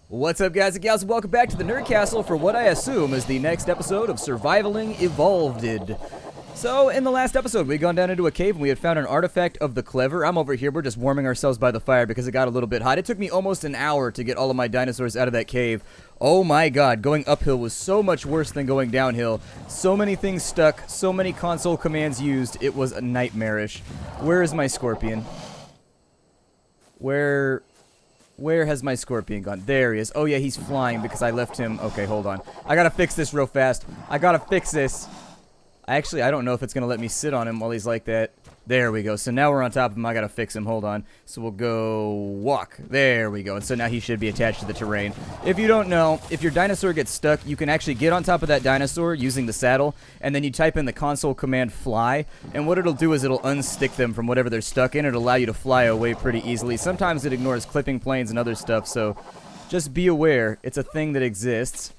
What's up, guys and gals, and welcome back to the Nerd Castle for what I assume is the next episode of Survivaling Evolved. So, in the last episode, we'd gone down into a cave and we had found an artifact of the clever. I'm over here, we're just warming ourselves by the fire because it got a little bit hot. It took me almost an hour to get all of my dinosaurs out of that cave. Oh my god, going uphill was so much worse than going downhill. So many things stuck, so many console commands used, it was nightmarish. Where is my scorpion? Where has my scorpion gone? There he is. Oh yeah, he's flying because I left him. Okay, hold on. I gotta fix this real fast. I gotta fix this. I don't know if it's gonna let me sit on him while he's like that. There we go. So now we're on top of him. I gotta fix him. Hold on. So we'll go walk. There we go. And so now he should be attached to the terrain. If you don't know, if your dinosaur gets stuck, you can actually get on top of that dinosaur using the saddle, and then you type in the console command fly, and what it'll do is it'll unstick them from whatever they're stuck in. It'll allow you to fly away pretty easily. Sometimes it ignores clipping planes and other stuff, so just be aware. It's a thing that exists.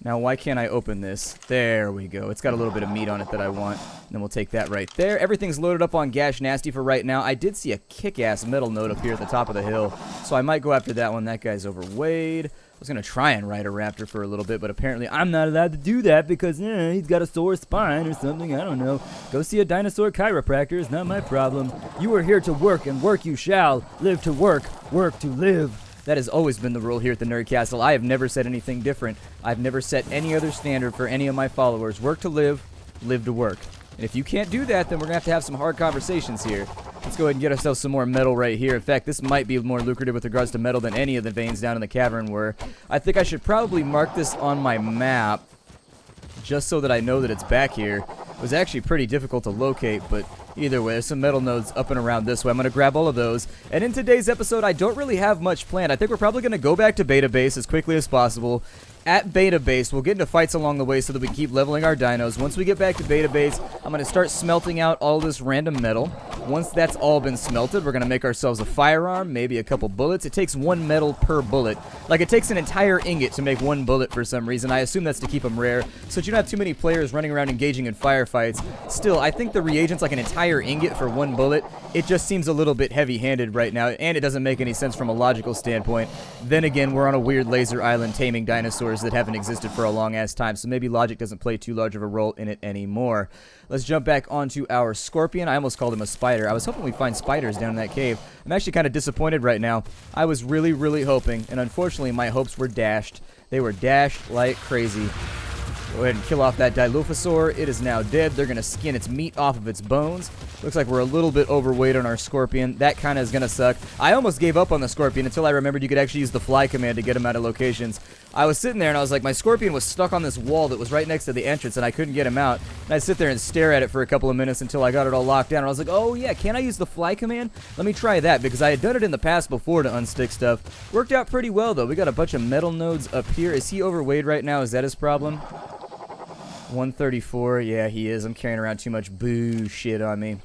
Now, why can't I open this? There we go. It's got a little bit of meat on it that I want. And then we'll take that right there. Everything's loaded up on Gash Nasty for right now. I did see a kick-ass metal node up here at the top of the hill, so I might go after that one. That guy's overweight. I was going to try and ride a raptor for a little bit, but apparently I'm not allowed to do that because he's got a sore spine or something. I don't know. Go see a dinosaur chiropractor. It's not my problem. You are here to work, and work you shall. Live to work to live. That has always been the rule here at the Nerd Castle. I have never said anything different. I've never set any other standard for any of my followers. Work to live to work. And if you can't do that, then we're going to have some hard conversations here. Let's go ahead and get ourselves some more metal right here. In fact, this might be more lucrative with regards to metal than any of the veins down in the cavern were. I think I should probably mark this on my map just so that I know that it's back here. It was actually pretty difficult to locate, but either way, there's some metal nodes up and around this way. I'm going to grab all of those. And in today's episode, I don't really have much planned. I think we're probably going to go back to Beta Base as quickly as possible. At Beta Base, we'll get into fights along the way so that we keep leveling our dinos. Once we get back to Beta Base, I'm going to start smelting out all this random metal. Once that's all been smelted, we're going to make ourselves a firearm, maybe a couple bullets. It takes one metal per bullet. Like, it takes an entire ingot to make one bullet for some reason. I assume that's to keep them rare, so that you don't have too many players running around engaging in firefights. Still, I think the reagent's like an entire ingot for one bullet. It just seems a little bit heavy-handed right now, and it doesn't make any sense from a logical standpoint. Then again, we're on a weird laser island taming dinosaurs that haven't existed for a long-ass time, so maybe logic doesn't play too large of a role in it anymore. Let's jump back onto our scorpion. I almost called him a spider. I was hoping we'd find spiders down in that cave. I'm actually kind of disappointed right now. I was really, really hoping, and unfortunately my hopes were dashed. They were dashed like crazy. Go ahead and kill off that Dilophosaur. It is now dead. They're going to skin its meat off of its bones. Looks like we're a little bit overweight on our scorpion. That kind of is going to suck. I almost gave up on the scorpion until I remembered you could actually use the fly command to get him out of locations. I was sitting there and I was like, my scorpion was stuck on this wall that was right next to the entrance and I couldn't get him out. And I'd sit there and stare at it for a couple of minutes until I got it all locked down. And I was like, oh yeah, can I use the fly command? Let me try that because I had done it in the past before to unstick stuff. Worked out pretty well though. We got a bunch of metal nodes up here. Is he overweight right now? Is that his problem? 134, yeah, he is. I'm carrying around too much boo shit on me.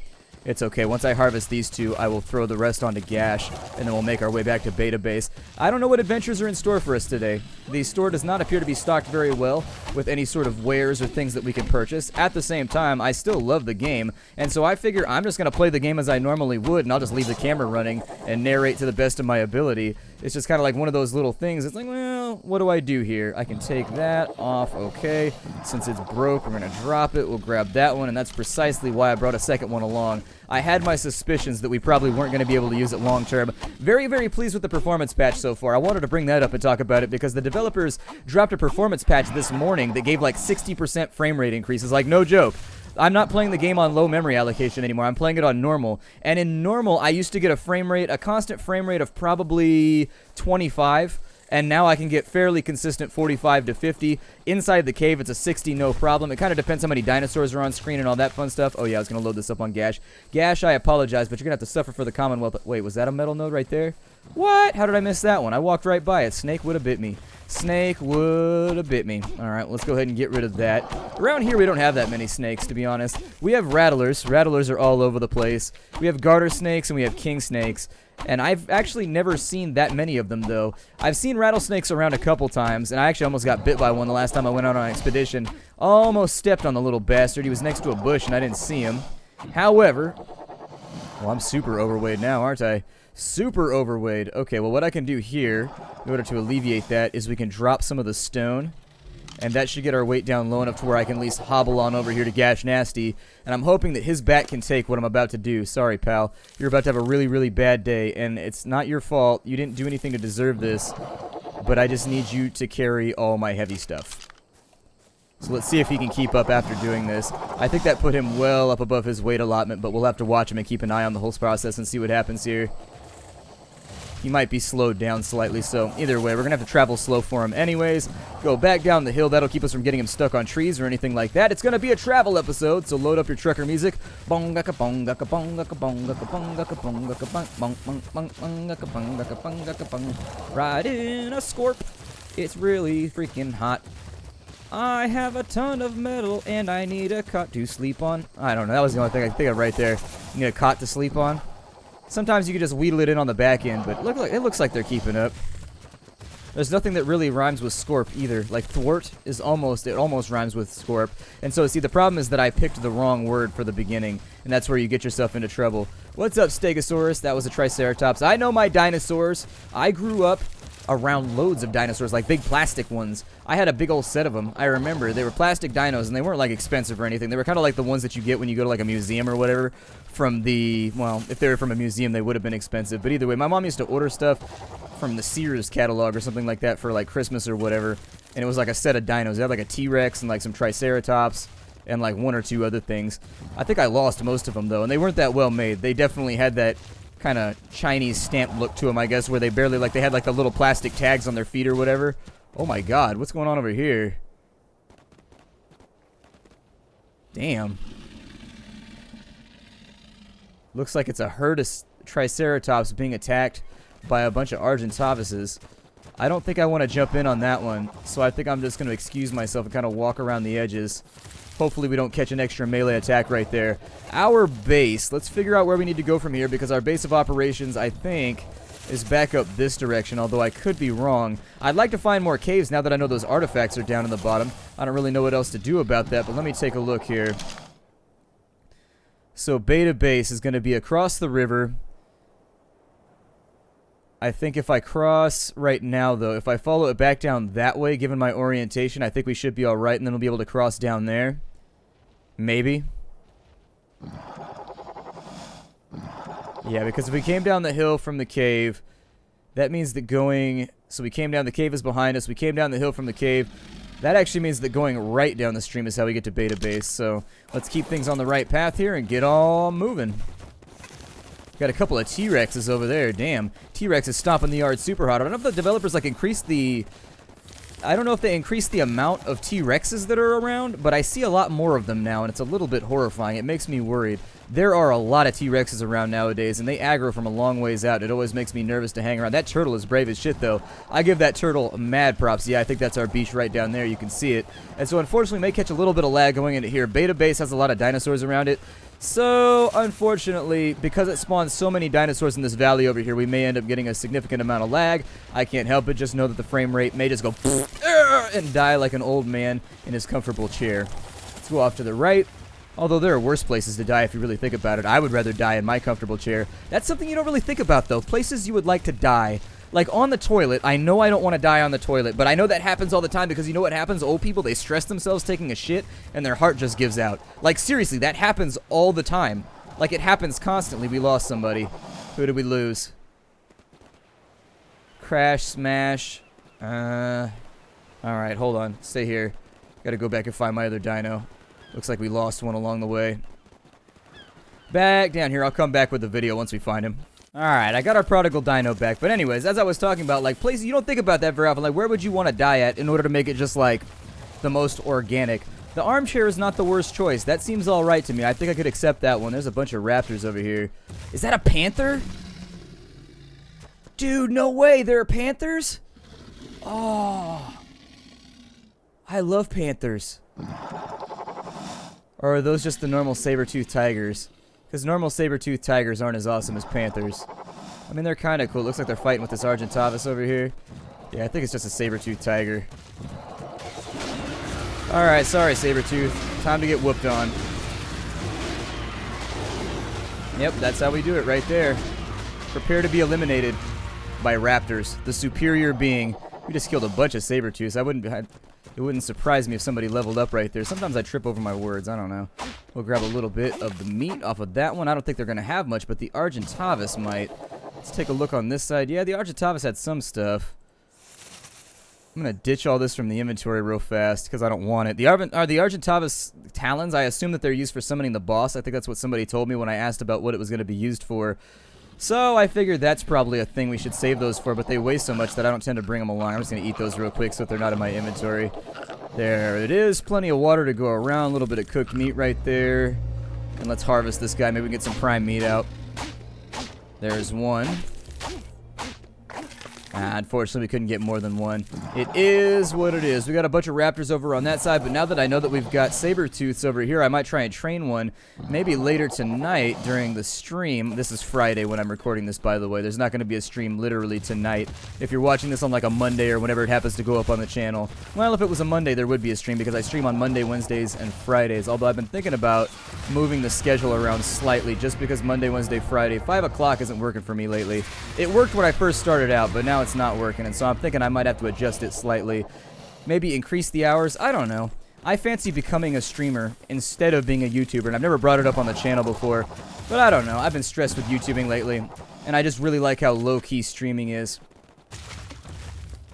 It's okay. Once I harvest these two, I will throw the rest onto Gash, and then we'll make our way back to Beta Base. I don't know what adventures are in store for us today. The store does not appear to be stocked very well with any sort of wares or things that we can purchase. At the same time, I still love the game, and so I figure I'm just going to play the game as I normally would, and I'll just leave the camera running and narrate to the best of my ability. It's just kind of like one of those little things. It's like, well, what do I do here? I can take that off, okay. Since it's broke, we're going to drop it. We'll grab that one, and that's precisely why I brought a second one along. I had my suspicions that we probably weren't going to be able to use it long term. Very, very pleased with the performance patch so far. I wanted to bring that up and talk about it because the developers dropped a performance patch this morning that gave like 60% frame rate increases. Like, no joke. I'm not playing the game on low memory allocation anymore. I'm playing it on normal. And in normal, I used to get a constant frame rate of probably 25. And now I can get fairly consistent 45 to 50. Inside the cave, it's a 60, no problem. It kind of depends how many dinosaurs are on screen and all that fun stuff. Oh yeah, I was going to load this up on Gash. Gash, I apologize, but you're going to have to suffer for the Commonwealth. Wait, was that a metal node right there? What? How did I miss that one? I walked right by it. Snake would have bit me. Snake would have bit me. Alright, let's go ahead and get rid of that. Around here, we don't have that many snakes, to be honest. We have rattlers. Rattlers are all over the place. We have garter snakes and we have king snakes. And I've actually never seen that many of them, though. I've seen rattlesnakes around a couple times, and I actually almost got bit by one the last time I went out on an expedition. Almost stepped on the little bastard. He was next to a bush, and I didn't see him. However, well, I'm super overweight now, aren't I? Super overweight. Okay, well, what I can do here, in order to alleviate that, is we can drop some of the stone. And that should get our weight down low enough to where I can at least hobble on over here to Gash Nasty. And I'm hoping that his back can take what I'm about to do. Sorry, pal. You're about to have a really, really bad day. And it's not your fault. You didn't do anything to deserve this. But I just need you to carry all my heavy stuff. So let's see if he can keep up after doing this. I think that put him well up above his weight allotment. But we'll have to watch him and keep an eye on the whole process and see what happens here. He might be slowed down slightly, so either way, we're going to have to travel slow for him anyways. Go back down the hill. That'll keep us from getting him stuck on trees or anything like that. It's going to be a travel episode, so load up your trucker music. Riding a Scorp. It's really freaking hot. I have a ton of metal, and I need a cot to sleep on. I don't know. That was the only thing I could think of right there. You need a cot to sleep on? Sometimes you can just wheedle it in on the back end, but it looks like they're keeping up. There's nothing that really rhymes with Scorp either. Like thwart is almost rhymes with Scorp. And so see, the problem is that I picked the wrong word for the beginning, and that's where you get yourself into trouble. What's up, Stegosaurus? That was a Triceratops. I know my dinosaurs. I grew up around loads of dinosaurs, like big plastic ones. I had a big old set of them. I remember they were plastic dinos, and they weren't like expensive or anything. They were kind of like the ones that you get when you go to like a museum or whatever. From the, well, if they were from a museum, they would have been expensive. But either way, my mom used to order stuff from the Sears catalog or something like that for like Christmas or whatever. And it was like a set of dinos. They had like a T-Rex and like some Triceratops and like one or two other things. I think I lost most of them though, and they weren't that well made. They definitely had that kind of Chinese stamp look to them, I guess, where they barely, like, they had like the little plastic tags on their feet or whatever. Oh my god, what's going on over here? Damn. Looks like it's a herd of Triceratops being attacked by a bunch of Argentavises. I don't think I want to jump in on that one, so I think I'm just going to excuse myself and kind of walk around the edges. Hopefully we don't catch an extra melee attack right there. Our base, let's figure out where we need to go from here, because our base of operations, I think, is back up this direction, although I could be wrong. I'd like to find more caves now that I know those artifacts are down in the bottom. I don't really know what else to do about that, but let me take a look here. So Beta Base is going to be across the river. I think if I cross right now, though, if I follow it back down that way, given my orientation, I think we should be alright, and then we'll be able to cross down there. Maybe. Yeah, because if we came down the hill from the cave, that means that going... So we came down, the cave is behind us, we came down the hill from the cave. That actually means that going right down the stream is how we get to Beta Base. So let's keep things on the right path here and get all moving. Got a couple of T-Rexes over there. Damn. T-Rex is stomping the yard super hard. I don't know if the developers like increased the... I don't know if they increased the amount of T-Rexes that are around, but I see a lot more of them now, and it's a little bit horrifying. It makes me worried. There are a lot of T-Rexes around nowadays, and they aggro from a long ways out. It always makes me nervous to hang around. That turtle is brave as shit, though. I give that turtle mad props. Yeah, I think that's our beach right down there. You can see it. And so, unfortunately, we may catch a little bit of lag going into here. Beta Base has a lot of dinosaurs around it. So, unfortunately, because it spawns so many dinosaurs in this valley over here, we may end up getting a significant amount of lag. I can't help it. Just know that the frame rate may just go and die like an old man in his comfortable chair. Let's go off to the right. Although there are worse places to die if you really think about it. I would rather die in my comfortable chair. That's something you don't really think about, though. Places you would like to die. Like on the toilet. I know I don't want to die on the toilet, but I know that happens all the time because you know what happens? Old people, they stress themselves taking a shit and their heart just gives out. Like seriously, that happens all the time. Like it happens constantly. We lost somebody. Who did we lose? Crash, smash. Alright, hold on. Stay here. Gotta go back and find my other dino. Looks like we lost one along the way. Back down here. I'll come back with the video once we find him. Alright, I got our prodigal dino back. But anyways, as I was talking about, like, places you don't think about that very often. Like, where would you want to die at in order to make it just, like, the most organic? The armchair is not the worst choice. That seems alright to me. I think I could accept that one. There's a bunch of raptors over here. Is that a panther? Dude, no way. There are panthers? Oh. I love panthers. Or are those just the normal saber-toothed tigers? Because normal saber-toothed tigers aren't as awesome as panthers. I mean, they're kind of cool. Looks like they're fighting with this Argentavis over here. Yeah, I think it's just a saber-toothed tiger. Alright, sorry, saber-tooth. Time to get whooped on. Yep, that's how we do it right there. Prepare to be eliminated by raptors, the superior being. We just killed a bunch of saber-tooths. It wouldn't surprise me if somebody leveled up right there. Sometimes I trip over my words. I don't know. We'll grab a little bit of the meat off of that one. I don't think they're going to have much, but the Argentavis might. Let's take a look on this side. Yeah, the Argentavis had some stuff. I'm going to ditch all this from the inventory real fast because I don't want it. The Argentavis talons, I assume that they're used for summoning the boss. I think that's what somebody told me when I asked about what it was going to be used for. So I figured that's probably a thing we should save those for, but they weigh so much that I don't tend to bring them along. I'm just going to eat those real quick so that they're not in my inventory. There it is. Plenty of water to go around. A little bit of cooked meat right there. And let's harvest this guy. Maybe we can get some prime meat out. There's one. Unfortunately, we couldn't get more than one. It is what it is. We got a bunch of raptors over on that side, but now that I know that we've got saber-tooths over here, I might try and train one maybe later tonight during the stream. This is Friday when I'm recording this, by the way. There's not going to be a stream literally tonight. If you're watching this on like a Monday or whenever it happens to go up on the channel. Well, if it was a Monday, there would be a stream because I stream on Monday, Wednesdays, and Fridays. Although I've been thinking about moving the schedule around slightly just because Monday, Wednesday, Friday, 5 o'clock isn't working for me lately. It worked when I first started out, but now it's not working, and so I'm thinking I might have to adjust it slightly. Maybe increase the hours. I don't know. I fancy becoming a streamer instead of being a YouTuber, and I've never brought it up on the channel before, but I don't know. I've been stressed with YouTubing lately, and I just really like how low-key streaming is.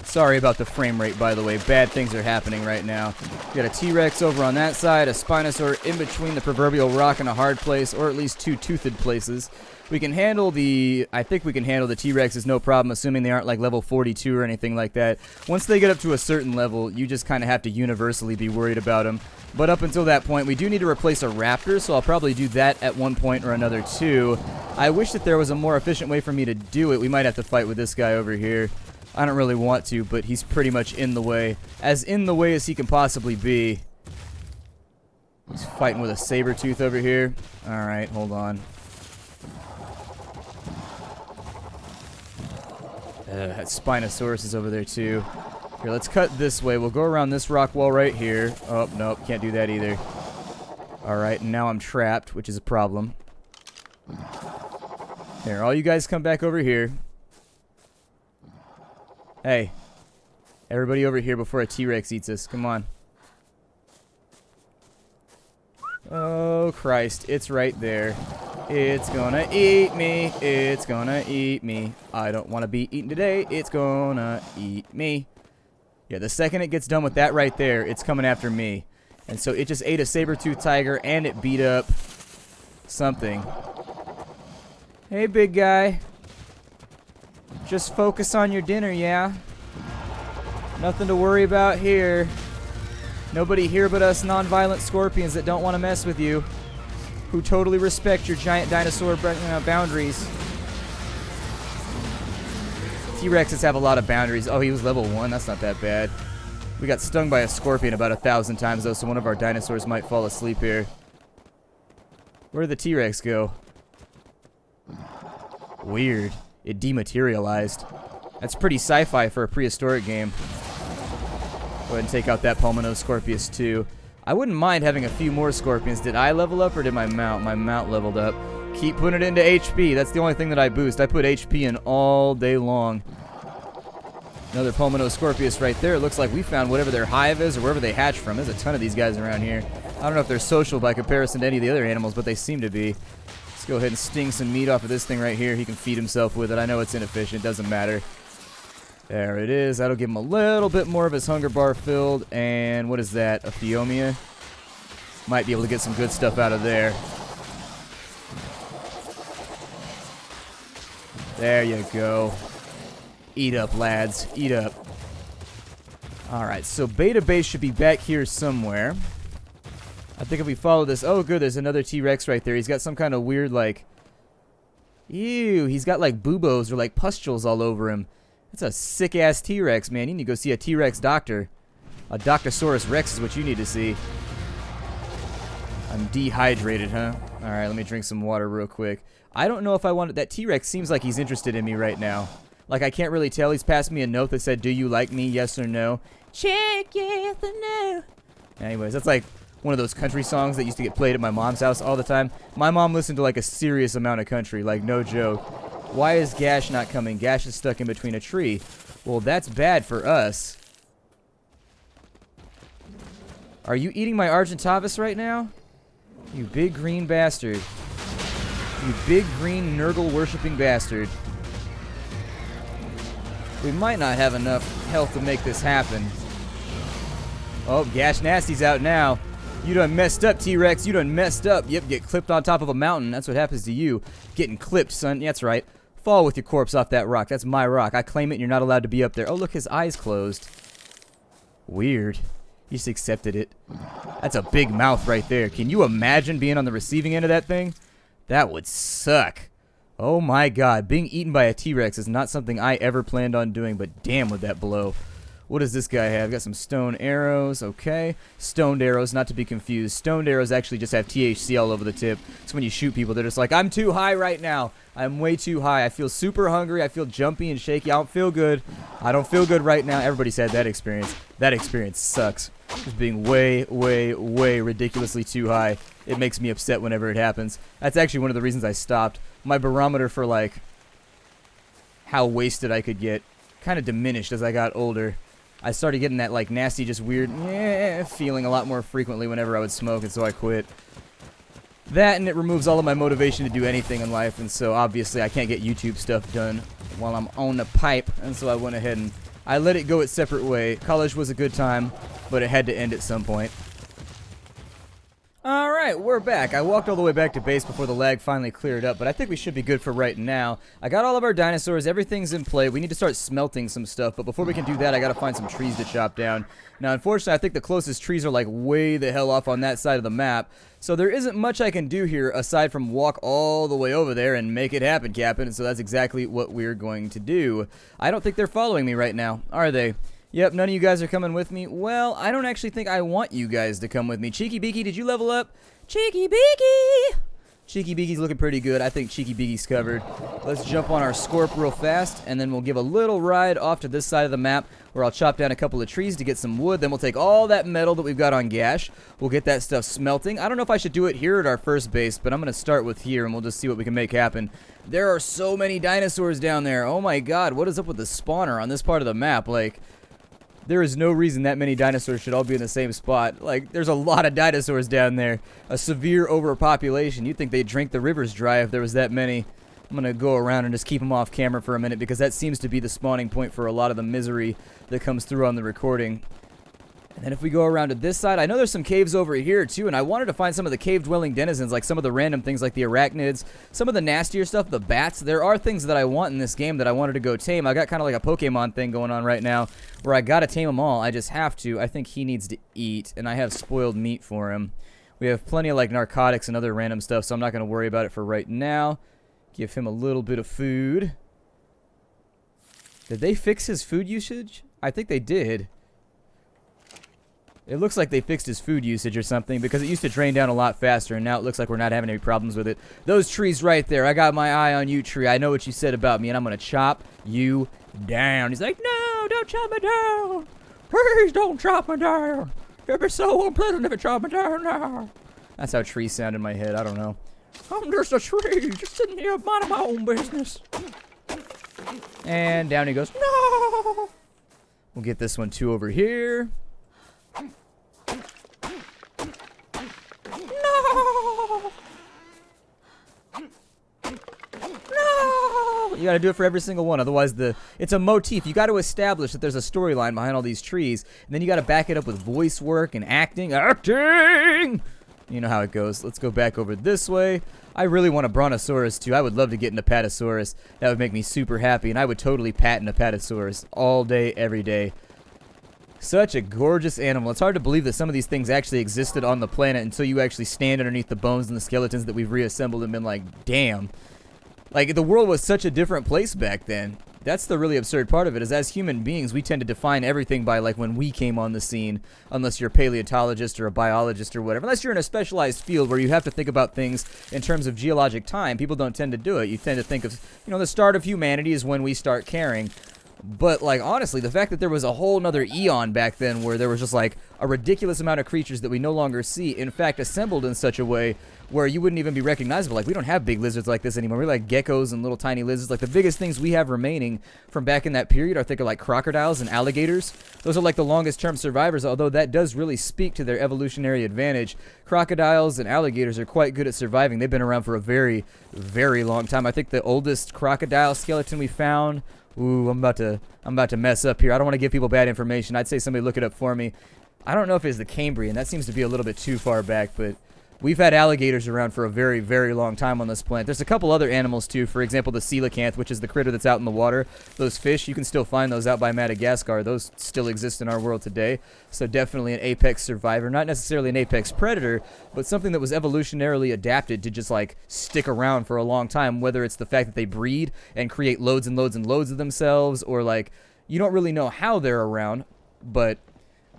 Sorry about the frame rate, by the way. Bad things are happening right now. We got a T-Rex over on that side, a Spinosaur in between the proverbial rock and a hard place, or at least two toothed places. We can handle the, I think we can handle the T-Rexes no problem, assuming they aren't like level 42 or anything like that. Once they get up to a certain level, you just kind of have to universally be worried about them. But up until that point, we do need to replace a raptor, so I'll probably do that at one point or another too. I wish that there was a more efficient way for me to do it. We might have to fight with this guy over here. I don't really want to, but he's pretty much in the way. As in the way as he can possibly be. He's fighting with a saber-tooth over here. Alright, hold on. That Spinosaurus is over there too. Here, let's cut this way. We'll go around this rock wall right here. Oh, nope, can't do that either. Alright, and now I'm trapped, which is a problem. Here, all you guys come back over here. Hey. Everybody over here before a T-Rex eats us. Come on. Oh, Christ. It's right there. It's gonna eat me. It's gonna eat me. I don't want to be eaten today. It's gonna eat me. Yeah, the second it gets done with that right there, it's coming after me. And so it just ate a saber-toothed tiger and it beat up something. Hey, big guy. Just focus on your dinner, yeah? Nothing to worry about here. Nobody here but us non-violent scorpions that don't want to mess with you. Who totally respect your giant dinosaur boundaries. T-Rexes have a lot of boundaries. Oh, he was level 1. That's not that bad. We got stung by a scorpion about 1,000 times, though, so one of our dinosaurs might fall asleep here. Where did the T-Rex go? Weird. It dematerialized. That's pretty sci-fi for a prehistoric game. Go ahead and take out that Pulmonoscorpius, too. I wouldn't mind having a few more scorpions. Did I level up or did my mount? My mount leveled up. Keep putting it into HP. That's the only thing that I boost. I put HP in all day long. Another Pulmonoscorpius right there. It looks like we found whatever their hive is or wherever they hatch from. There's a ton of these guys around here. I don't know if they're social by comparison to any of the other animals, but they seem to be. Let's go ahead and sting some meat off of this thing right here. He can feed himself with it. I know it's inefficient. Doesn't matter. There it is. That'll give him a little bit more of his hunger bar filled. And what is that? A Theomia? Might be able to get some good stuff out of there. There you go. Eat up, lads. Eat up. Alright, so Beta Base should be back here somewhere. I think if we follow this... Oh, good, there's another T-Rex right there. He's got some kind of weird, like... Ew, he's got, like, buboes or, like, pustules all over him. That's a sick-ass T-Rex, man. You need to go see a T-Rex doctor. A Doctosaurus Rex is what you need to see. I'm dehydrated, huh? Alright, let me drink some water real quick. I don't know if I want... That T-Rex seems like he's interested in me right now. Like, I can't really tell. He's passed me a note that said, "Do you like me? Yes or no?" Check yes or no. Anyways, that's like one of those country songs that used to get played at my mom's house all the time. My mom listened to like a serious amount of country, like no joke. Why is Gash not coming? Gash is stuck in between a tree. Well, that's bad for us. Are you eating my Argentavis right now? You big green bastard. You big green Nurgle-worshipping bastard. We might not have enough health to make this happen. Oh, Gash Nasty's out now. You done messed up, T-Rex. You done messed up. Yep, get clipped on top of a mountain. That's what happens to you. Getting clipped, son. Yeah, that's right. Fall with your corpse off that rock. That's my rock. I claim it and you're not allowed to be up there. Oh, look, his eyes closed. Weird. He just accepted it. That's a big mouth right there. Can you imagine being on the receiving end of that thing? That would suck. Oh my god. Being eaten by a T-Rex is not something I ever planned on doing, but damn would that blow. What does this guy have? Got some stone arrows. Okay. Stoned arrows, not to be confused. Stoned arrows actually just have THC all over the tip. So when you shoot people, they're just like, I'm too high right now. I'm way too high. I feel super hungry. I feel jumpy and shaky. I don't feel good. I don't feel good right now. Everybody's had that experience. That experience sucks. Just being way, way, way ridiculously too high. It makes me upset whenever it happens. That's actually one of the reasons I stopped. My barometer for, like, how wasted I could get kind of diminished as I got older. I started getting that, like, nasty, just weird feeling a lot more frequently whenever I would smoke, and so I quit. That, and it removes all of my motivation to do anything in life, and so obviously I can't get YouTube stuff done while I'm on the pipe, and so I went ahead and I let it go its separate way. College was a good time, but it had to end at some point. Alright, we're back. I walked all the way back to base before the lag finally cleared up, but I think we should be good for right now. I got all of our dinosaurs, everything's in play. We need to start smelting some stuff, but before we can do that, I gotta find some trees to chop down. Now, unfortunately, I think the closest trees are like way the hell off on that side of the map, so there isn't much I can do here aside from walk all the way over there and make it happen, Captain, and so that's exactly what we're going to do. I don't think they're following me right now, are they? Yep, none of you guys are coming with me. Well, I don't actually think I want you guys to come with me. Cheeky Beaky, did you level up? Cheeky Beaky! Cheeky Beaky's looking pretty good. I think Cheeky Beaky's covered. Let's jump on our Scorp real fast, and then we'll give a little ride off to this side of the map where I'll chop down a couple of trees to get some wood. Then we'll take all that metal that we've got on Gash. We'll get that stuff smelting. I don't know if I should do it here at our first base, but I'm going to start with here, and we'll just see what we can make happen. There are so many dinosaurs down there. Oh my god, what is up with the spawner on this part of the map? Like, there is no reason that many dinosaurs should all be in the same spot. Like, there's a lot of dinosaurs down there. A severe overpopulation. You'd think they'd drink the rivers dry if there was that many. I'm going to go around and just keep them off camera for a minute because that seems to be the spawning point for a lot of the misery that comes through on the recording. And then if we go around to this side, I know there's some caves over here too, and I wanted to find some of the cave-dwelling denizens, like some of the random things like the arachnids, some of the nastier stuff, the bats. There are things that I want in this game that I wanted to go tame. I got kind of like a Pokemon thing going on right now, where I gotta tame them all. I just have to. I think he needs to eat, and I have spoiled meat for him. We have plenty of like narcotics and other random stuff, so I'm not gonna worry about it for right now. Give him a little bit of food. Did they fix his food usage? I think they did. It looks like they fixed his food usage or something because it used to drain down a lot faster, and now it looks like we're not having any problems with it. Those trees right there, I got my eye on you, tree. I know what you said about me, and I'm going to chop you down. He's like, no, don't chop me down. Please don't chop me down. It'd be so unpleasant if it chopped me down now. That's how trees sound in my head. I don't know. I'm just a tree, just sitting here minding my own business. And down he goes. No! We'll get this one too over here. You gotta do it for every single one, otherwise it's a motif. You gotta establish that there's a storyline behind all these trees, and then you gotta back it up with voice work and acting. Acting! You know how it goes. Let's go back over this way. I really want a Brontosaurus too. I would love to get an Apatosaurus. That would make me super happy, and I would totally pat an Apatosaurus all day, every day. Such a gorgeous animal. It's hard to believe that some of these things actually existed on the planet until you actually stand underneath the bones and the skeletons that we've reassembled and been like, damn. Like, the world was such a different place back then. That's the really absurd part of it, is as human beings, we tend to define everything by, like, when we came on the scene, unless you're a paleontologist or a biologist or whatever. Unless you're in a specialized field where you have to think about things in terms of geologic time, people don't tend to do it. You tend to think of, you know, the start of humanity is when we start caring. But, like, honestly, the fact that there was a whole nother eon back then where there was just, like, a ridiculous amount of creatures that we no longer see, in fact, assembled in such a way where you wouldn't even be recognizable. Like, we don't have big lizards like this anymore. We like geckos and little tiny lizards. Like, the biggest things we have remaining from back in that period are, think of, like, crocodiles and alligators. Those are, like, the longest-term survivors, although that does really speak to their evolutionary advantage. Crocodiles and alligators are quite good at surviving. They've been around for a very, very long time. I think the oldest crocodile skeleton we found... Ooh, I'm about to mess up here. I don't want to give people bad information. I'd say somebody look it up for me. I don't know if it's the Cambrian. That seems to be a little bit too far back, but we've had alligators around for a very, very long time on this planet. There's a couple other animals, too. For example, the coelacanth, which is the critter that's out in the water. Those fish, you can still find those out by Madagascar. Those still exist in our world today. So definitely an apex survivor. Not necessarily an apex predator, but something that was evolutionarily adapted to just, like, stick around for a long time. Whether it's the fact that they breed and create loads and loads and loads of themselves, or, like, you don't really know how they're around, but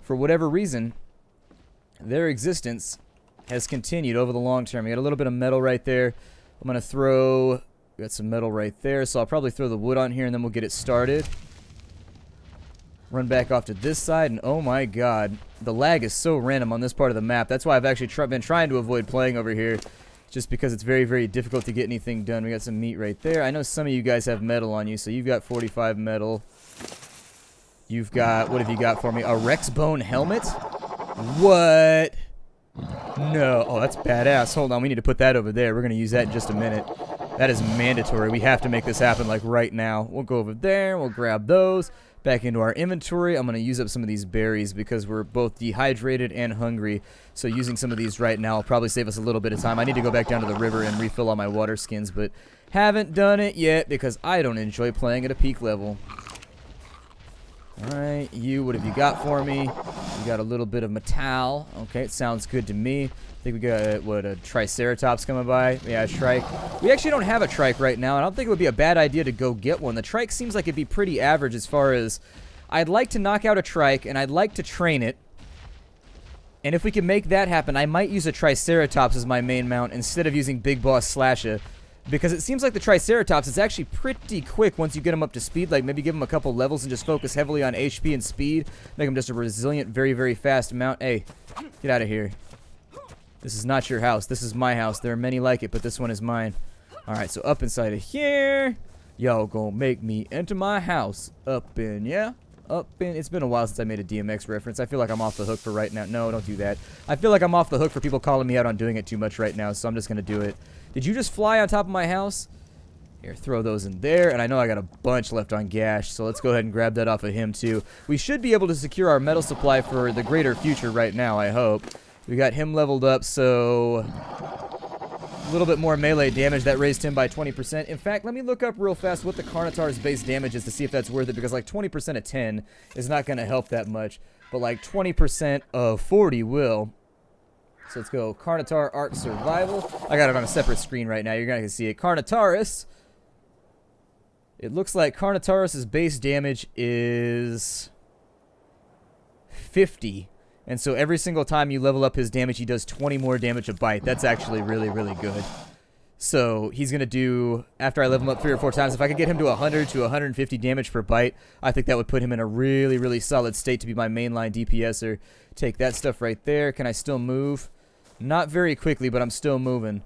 for whatever reason, their existence has continued over the long term. We got a little bit of metal right there. I'm going to throw... Got some metal right there, so I'll probably throw the wood on here, and then we'll get it started. Run back off to this side, and oh my god. The lag is so random on this part of the map. That's why I've actually been trying to avoid playing over here, just because it's very, very difficult to get anything done. We got some meat right there. I know some of you guys have metal on you, so you've got 45 metal. You've got... What have you got for me? A Rex bone helmet? What? No. Oh, that's badass. Hold on. We need to put that over there. We're going to use that in just a minute. That is mandatory. We have to make this happen, like, right now. We'll go over there. We'll grab those. Back into our inventory. I'm going to use up some of these berries because we're both dehydrated and hungry. So using some of these right now will probably save us a little bit of time. I need to go back down to the river and refill all my water skins, but haven't done it yet because I don't enjoy playing at a peak level. Alright, what have you got for me? We got a little bit of metal. Okay, it sounds good to me. I think we got, what, a Triceratops coming by? Yeah, a Trike. We actually don't have a Trike right now. I don't think it would be a bad idea to go get one. The Trike seems like it'd be pretty average as far as... I'd like to knock out a Trike, and I'd like to train it. And if we can make that happen, I might use a Triceratops as my main mount instead of using Big Boss Slasha. Because it seems like the Triceratops is actually pretty quick once you get them up to speed. Like, maybe give them a couple levels and just focus heavily on HP and speed. Make them just a resilient, very, very fast mount. Hey, get out of here. This is not your house. This is my house. There are many like it, but this one is mine. Alright, so up inside of here. Y'all gonna make me enter my house. Up in, yeah? Up in. It's been a while since I made a DMX reference. I feel like I'm off the hook for right now. No, don't do that. I feel like I'm off the hook for people calling me out on doing it too much right now, so I'm just gonna do it. Did you just fly on top of my house? Here, throw those in there. And I know I got a bunch left on Gash, so let's go ahead and grab that off of him, too. We should be able to secure our metal supply for the greater future right now, I hope. We got him leveled up, so... a little bit more melee damage. That raised him by 20%. In fact, let me look up real fast what the Carnotaur's base damage is to see if that's worth it, because, like, 20% of 10 is not going to help that much. But, like, 20% of 40 will. So let's go Carnotaur Ark Survival. I got it on a separate screen right now. You're going to see it. Carnotaurus. It looks like Carnotaurus' base damage is 50. And so every single time you level up his damage, he does 20 more damage a bite. That's actually really, really good. So he's going to do, after I level him up 3 or 4 times, if I could get him to 100 to 150 damage per bite, I think that would put him in a really, really solid state to be my mainline DPSer. Take that stuff right there. Can I still move? Not very quickly, but I'm still moving.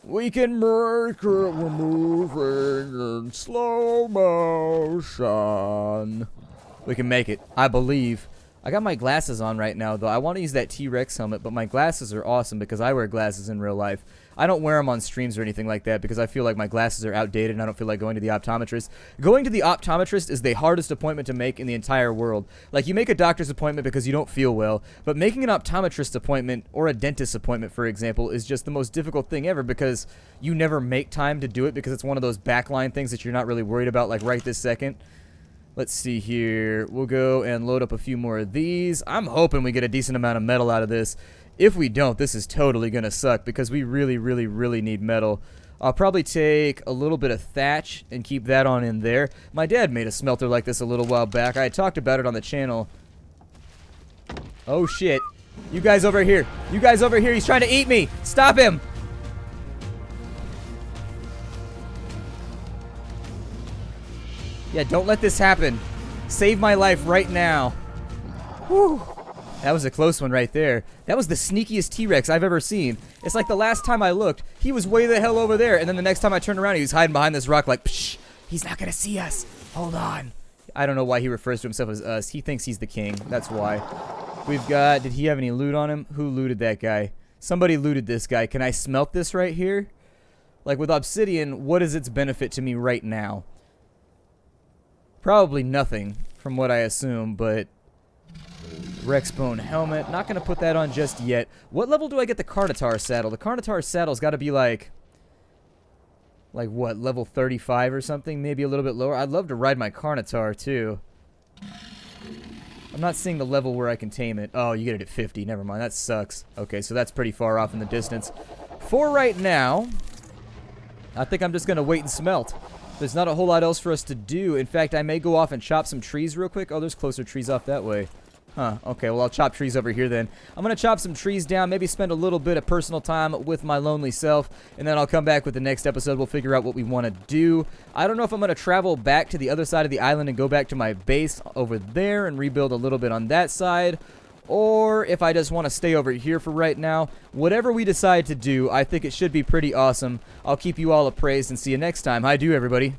We can make it. We're moving in slow motion. We can make it. I believe. I got my glasses on right now, though. I want to use that T-Rex helmet, but my glasses are awesome because I wear glasses in real life. I don't wear them on streams or anything like that because I feel like my glasses are outdated and I don't feel like going to the optometrist. Going to the optometrist is the hardest appointment to make in the entire world. Like, you make a doctor's appointment because you don't feel well, but making an optometrist appointment or a dentist appointment, for example, is just the most difficult thing ever because you never make time to do it because it's one of those backline things that you're not really worried about, like, right this second. Let's see here. We'll go and load up a few more of these. I'm hoping we get a decent amount of metal out of this. If we don't, this is totally going to suck because we really, really, really need metal. I'll probably take a little bit of thatch and keep that on in there. My dad made a smelter like this a little while back. I had talked about it on the channel. Oh, shit. You guys over here. You guys over here. He's trying to eat me. Stop him. Yeah, don't let this happen. Save my life right now. Whew. That was a close one right there. That was the sneakiest T-Rex I've ever seen. It's like the last time I looked, he was way the hell over there, and then the next time I turned around, he was hiding behind this rock like, psh, he's not gonna see us. Hold on. I don't know why he refers to himself as us. He thinks he's the king. That's why. We've got... Did he have any loot on him? Who looted that guy? Somebody looted this guy. Can I smelt this right here? Like, with obsidian, what is its benefit to me right now? Probably nothing, from what I assume, but... Rex bone helmet. Not going to put that on just yet. What level do I get the Carnotaur saddle? The Carnotaur saddle's got to be like what, level 35 or something? Maybe a little bit lower. I'd love to ride my Carnotaur too. I'm not seeing the level where I can tame it. Oh, you get it at 50. Never mind. That sucks. Okay, so that's pretty far off in the distance. For right now, I think I'm just going to wait and smelt. There's not a whole lot else for us to do. In fact, I may go off and chop some trees real quick. Oh, there's closer trees off that way. Huh, okay, well, I'll chop trees over here then. I'm going to chop some trees down, maybe spend a little bit of personal time with my lonely self, and then I'll come back with the next episode. We'll figure out what we want to do. I don't know if I'm going to travel back to the other side of the island and go back to my base over there and rebuild a little bit on that side, or if I just want to stay over here for right now. Whatever we decide to do, I think it should be pretty awesome. I'll keep you all appraised and see you next time. Hi, do everybody.